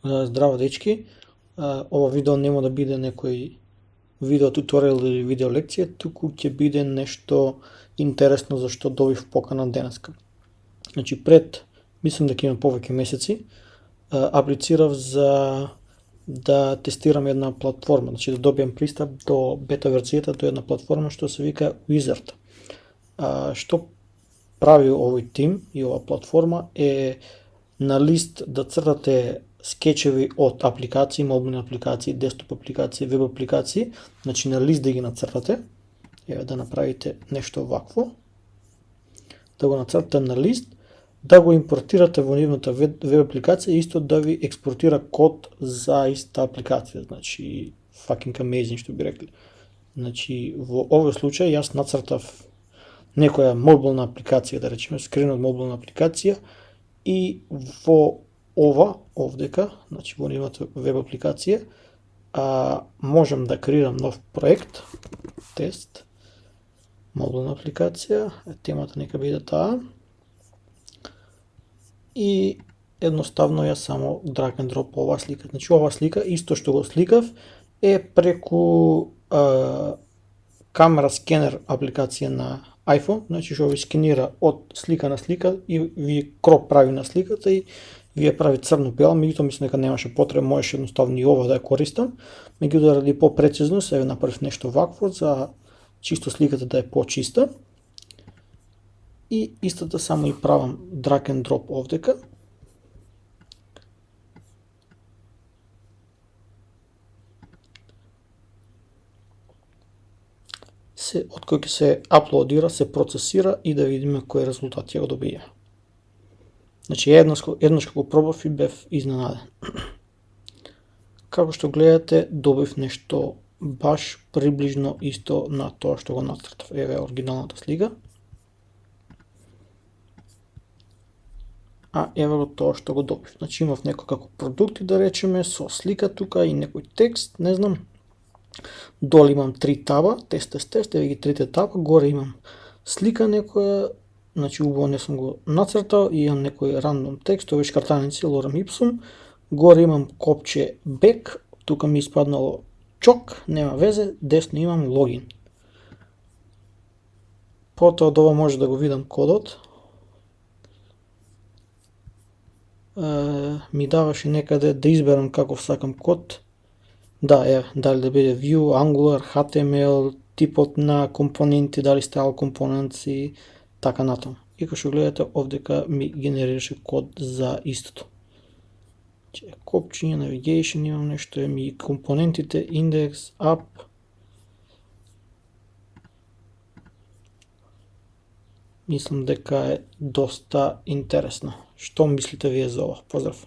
Здраво дечки, ова видео нема да биде некој видео туторијал или видео лекција, туку ќе биде нешто интересно за што добив покана денеска. Значи мислам дека има повеќе месеци, аплицирав за да тестирам една платформа, значи да добиам пристап до бета верзијата до една платформа што се вика Wizard. Што прави овој тим и ова платформа е на лист да цртате скечеви од апликации, мобилни апликации, десктоп апликации, веб апликации, значи на лист да ги нацртате, еве да направите нешто вакво, да го нацртате на лист, да го импортирате во нивната веб апликација и исто да ви експортира код за иста апликација, значи fucking amazing што би рекли. Значи во овој случај јас нацртав некоја мобилна апликација, да речеме скрин од мобилна апликација и во ова овдека, значи во нивната веб апликација, можам да креирам нов проект, тест, мобилна апликација, темата нека биде таа, и едноставно ја само drag and drop оваа слика. Значи оваа слика, исто што го сликав, е преку камера скенер апликација на iPhone, значи што ви скенира од слика на слика и ви кроп прави на сликата и ви ја прави црно-бела, меѓутоа мислам дека немаше потреба, можеше едноставно и ова да ја користам, меѓутоа ради попрецизност еве направив нешто вакво за чисто сликата да е почиста. И истата само и правам drag and drop овдека. Од кој ќе се аплодира, се процесира и да видиме кој резултат ќе го добија. Значи еднаш кога пробав и бев изненаден. Како што гледате, добив нешто баш приближно исто на тоа што го нацртав. Еве оригиналната слика. Еве го тоа што го добив. Значи имав некој како продукти, да речеме, со слика тука и некој текст, не знам. Долу имам 3 таба, тест, еве ги трите таба, горе имам слика некоја, значи убаво не сум го нацртал, и имам некој рандом текст, овој шкартаници, лорем ипсум, горе имам копче back, тука ми испаднало чок, нема везе, десно имам логин. Потоа од ова може да го видам кодот. Ми даваше некаде да изберам каков сакам код. Да, дали да биде Vue, Angular, HTML, типот на компоненти, дали style components и така натаму. И како што гледате, овдека ми генерираше код за истото. Копчиња, navigation, имам нешто, и компонентите, index, app. Мислам дека е доста интересно. Што мислите вие за ова? Поздрав!